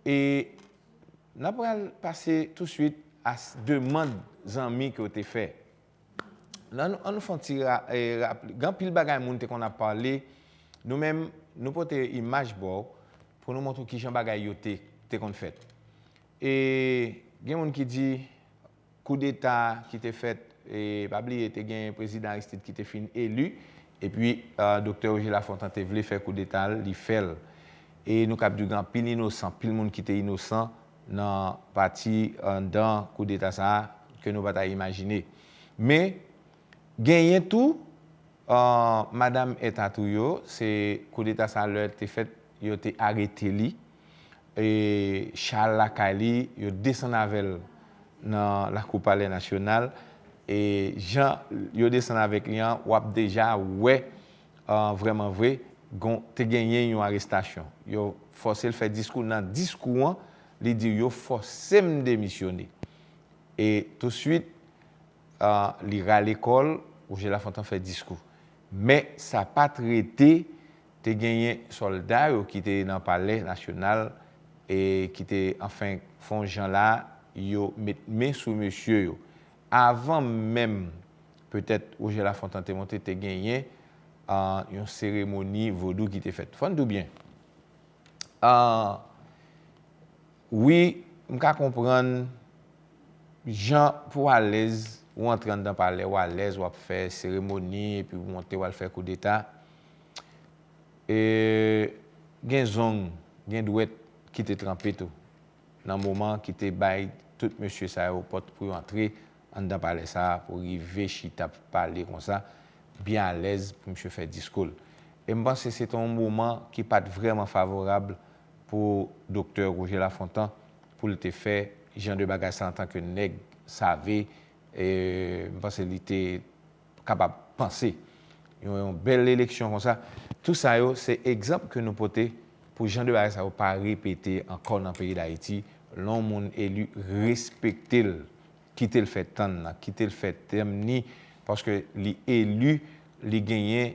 Et nous allons passer tout de suite à demande amis qui ont été faites. On nous fait rappeler, quand pile bagay moun qu'on a parlé, nous-mêmes, nous portons une image pour nous montrer qui Jean bagay yo te qu'on fait. Et il y a des gens qui dit coup d'état qui était fait et pas oublier était gain président Aristide qui était fin élu et puis docteur Roger Lafontaine te voulait faire coup d'état, il fait et nous cap du grand pile innocent, pile monde qui était innocent dans parti dans coup d'état ça que nous pas imaginer. Mais gagner tout madame Etatouyo, c'est coup d'état ça leur était fait, il était arrêté li et Charles Lakali, il descend avec dans la Coupe Palais nationale et Jean il descend avec lui ou déjà ouais vraiment vrai te gagné une arrestation yo forcé le faire discours dans discours il dit yo forcé me démissionner et tout de suite il à l'école où j'ai la Fontaine fait discours mais ça pas traité te gagné soldat qui était dans le palais national et qui était enfin font gens là yo mettre main sous monsieur yo avant même peut-être Roger Lafontaine te monté te gagné une cérémonie vaudou qui était faite. Fondou bien. Oui, je peux comprendre gens pour à l'aise ou entrer dans palais ou à l'aise ou faire cérémonie et puis monter ou faire coup d'état. Et gen zong, gen douette qui te trempé tout. Dans le moment qui te bail tout monsieur ça au porte pour entrer en dans palais ça pour arriver chita parler comme ça bien à l'aise pour monsieur faire discours. Et je pense que c'est un moment qui pas vraiment favorable pour docteur Roger Lafontaine pour le te faire Jean de Bagasse en tant que nègre savait et je pense qu'il était capable de penser. Il y a une belle élection comme ça. Tout ça c'est exemple que nous portons pour Jean de Bagasse ne pas répéter encore dans le pays d'Haïti. L'homme élu respecter quitter le fait tant quitter le fait terminer parce que les élus les gagnent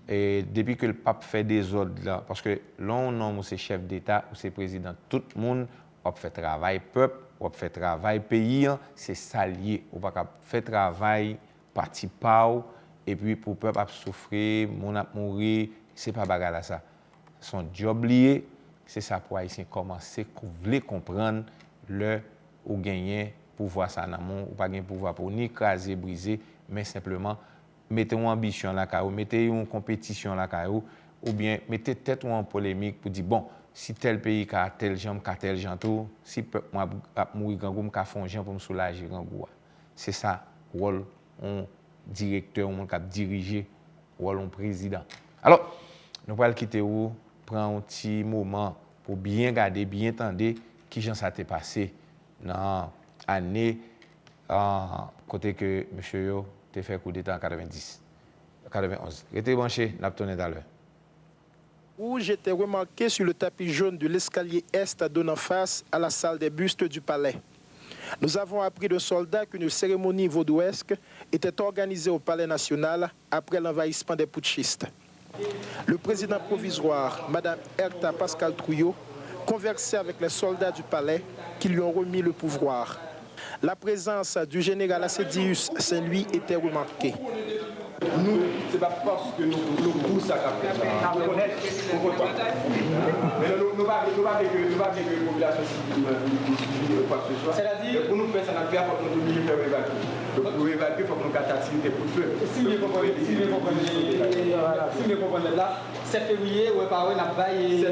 et depuis que le pape fait des ordres là parce que l'on nomme c'est chef d'état ou c'est président tout le monde on fait travail peuple on fait travail pays c'est salier on pas faire travail parti pau et puis pour peuple a souffrir mon a mourir c'est pas bagarre là ça son job lié c'est ça pour haïtien commencer voulez comprendre le ou gagner pouvoir ça dans mon ou pas gagner pouvoir pour ni craser briser mais simplement mettez une ambition là caillou mettez une compétition là caillou ou bien mettez tête en polémique pour dire bon si tel pays a tel jambe a tel gens tout si peuple moi mourir grand goum ka font gens pour me soulager grand goût c'est ça rôle on directeur on cap diriger rôle on président alors nous allons quitter ou prendre un petit moment pour bien garder bien entendre qui gens ça t'est passé dans année côté que monsieur yo te fait coup d'état en 91. Restez branché, n'a tourné tout à l'heure. Où j'étais remarqué sur le tapis jaune de l'escalier est donnant face à la salle des bustes du palais. Nous avons appris de soldats qu'une cérémonie vaudouesque était organisée au palais national après l'envahissement des putschistes. Le président provisoire, Mme Erta Pascal Trouillot, conversait avec les soldats du palais qui lui ont remis le pouvoir. La présence du général Acédius Saint-Louis était remarquée. Nous, ce n'est pas parce que nous poussons à faire ça. Mais nous ne pas que la population civile quoi que ce soit. C'est-à-dire, pour nous faire ça, il faut que nous obligés de faire évacuer. Donc, pour évacuer, il faut que nous fassions activité pour le feu. Si vous comprenez là, 7 février, on va parler de la baille.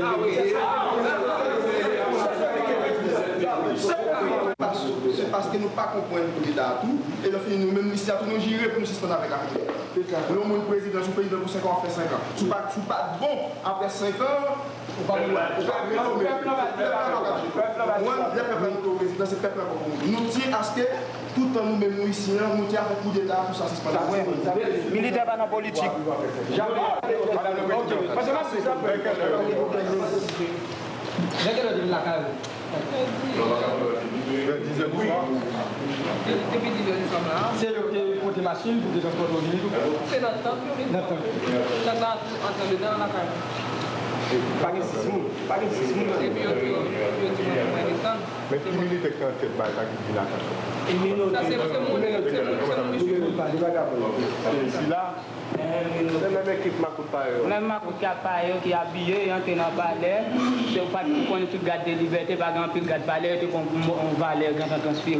C'est parce que nous ne comprenons pas l'état tout et nous-mêmes ici nous gérer pour nous suspendre avec la République. Nous sommes président du président pour 5 ans, on fait 5 ans. Si vous n'êtes pas bon après 5 ans, on va nous nous tient à ce que tout le temps nous-mêmes nous ici, nous tient avec coup d'état pour ça suspendre. Militaire dans la politique. C'est le côté machine pour des transports. C'est notre temps. Notre temps. Entre le temps, on a quand même. Pas de 6 mois. Pas de 6 mois. Et puis, mais qui milite quand tu es là, ça, c'est là, c'est même équipe Makoupayo. Même Makoupayo qui est habillé, qui est dans le balai, c'est pas qu'on tout garde de liberté, pas grand pile garde balai, on va aller quand on transfère,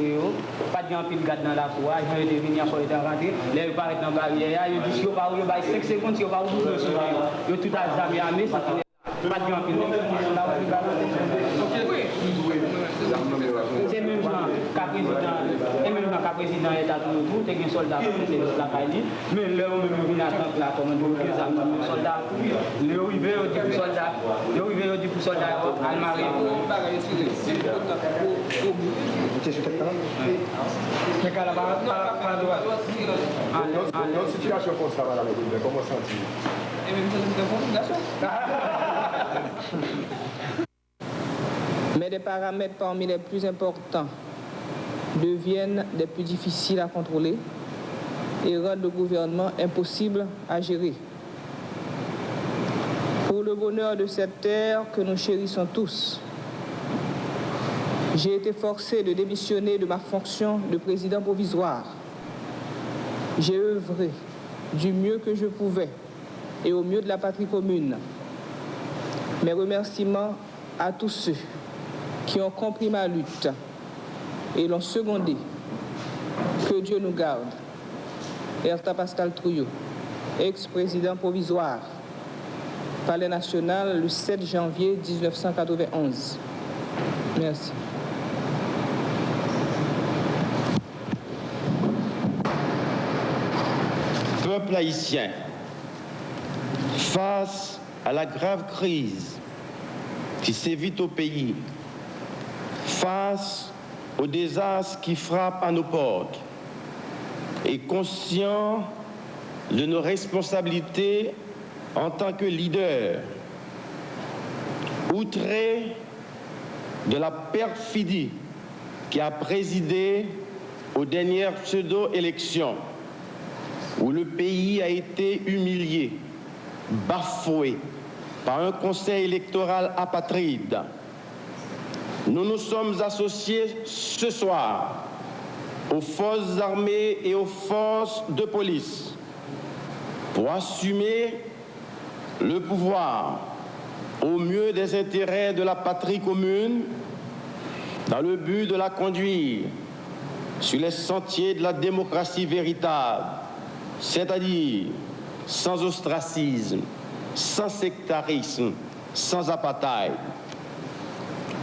pas grand pile garde dans la foi, ils ont été venus encore être rentrés, là ils paraissent dans la barrière, ils disent qu'ils vont pas 5 secondes, ils vont pas ouvrir sur eux, ils tout à jamais armé, pas de grand pile, c'est même genre qu'à président État tout, t'es un soldat c'est la Cali, mais là on me vient à la commande de un soldat, le arrivé au dit pour soldat Almari. Mais qu'à la barre pas droit. Dans situation comme ça va la comment sentir? Et même ça c'est une fondation. Mais des paramètres parmi les plus importants deviennent des plus difficiles à contrôler et rendent le gouvernement impossible à gérer. Pour le bonheur de cette terre que nous chérissons tous, j'ai été forcé de démissionner de ma fonction de président provisoire. J'ai œuvré du mieux que je pouvais et au mieux de la patrie commune. Mes remerciements à tous ceux qui ont compris ma lutte et l'ont secondé. Que Dieu nous garde. Erta Pascal Trouillot, ex-président provisoire, Palais national le 7 janvier 1991. Merci. Peuple haïtien, face à la grave crise qui sévit au pays, face au désastre qui frappe à nos portes, et conscient de nos responsabilités en tant que leader, outré de la perfidie qui a présidé aux dernières pseudo-élections, où le pays a été humilié, bafoué par un conseil électoral apatride, nous nous sommes associés ce soir aux forces armées et aux forces de police pour assumer le pouvoir au mieux des intérêts de la patrie commune dans le but de la conduire sur les sentiers de la démocratie véritable, c'est-à-dire sans ostracisme, sans sectarisme, sans apartheid.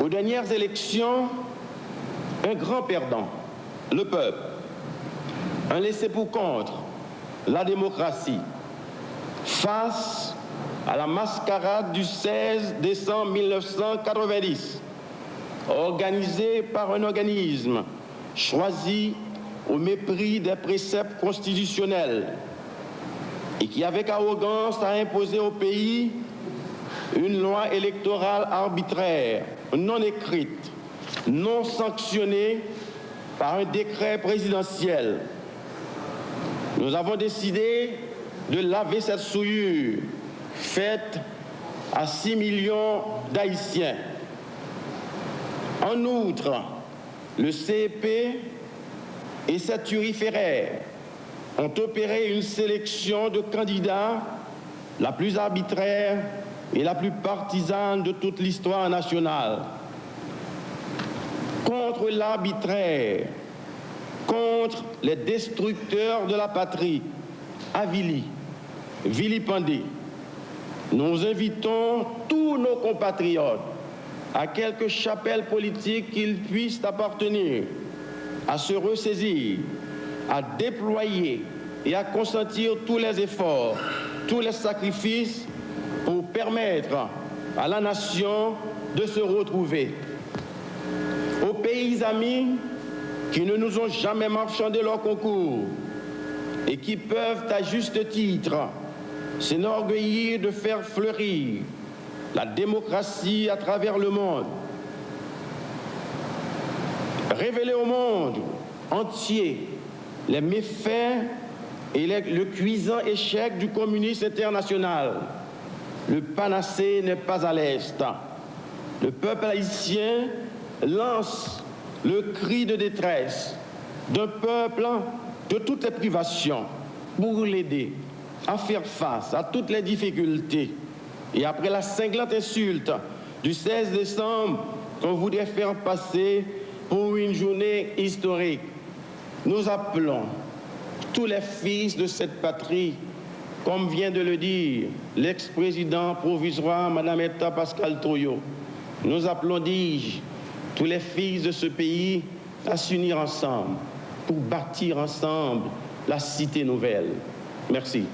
Aux dernières élections, un grand perdant, le peuple, un laissé-pour-compte, la démocratie, face à la mascarade du 16 décembre 1990, organisée par un organisme choisi au mépris des préceptes constitutionnels et qui, avec arrogance, a imposé au pays une loi électorale arbitraire, non écrite, non sanctionnée par un décret présidentiel. Nous avons décidé de laver cette souillure faite à 6 millions d'Haïtiens. En outre, le CEP et ses turiféraires ont opéré une sélection de candidats la plus arbitraire et la plus partisane de toute l'histoire nationale. Contre l'arbitraire, contre les destructeurs de la patrie, avilis, vilipendés, nous invitons tous nos compatriotes, à quelque chapelle politique qu'ils puissent appartenir, à se ressaisir, à déployer et à consentir tous les efforts, tous les sacrifices pour permettre à la nation de se retrouver. Aux pays amis qui ne nous ont jamais marchandé leur concours et qui peuvent à juste titre s'enorgueillir de faire fleurir la démocratie à travers le monde. Révéler au monde entier les méfaits et le cuisant échec du communisme international le panacée n'est pas à l'Est. Le peuple haïtien lance le cri de détresse d'un peuple de toutes les privations pour l'aider à faire face à toutes les difficultés. Et après la cinglante insulte du 16 décembre qu'on voudrait faire passer pour une journée historique, nous appelons tous les fils de cette patrie, comme vient de le dire l'ex-président provisoire, Mme Etta Pascal Toyo. Nous appelons, dis-je, tous les fils de ce pays à s'unir ensemble pour bâtir ensemble la cité nouvelle. Merci.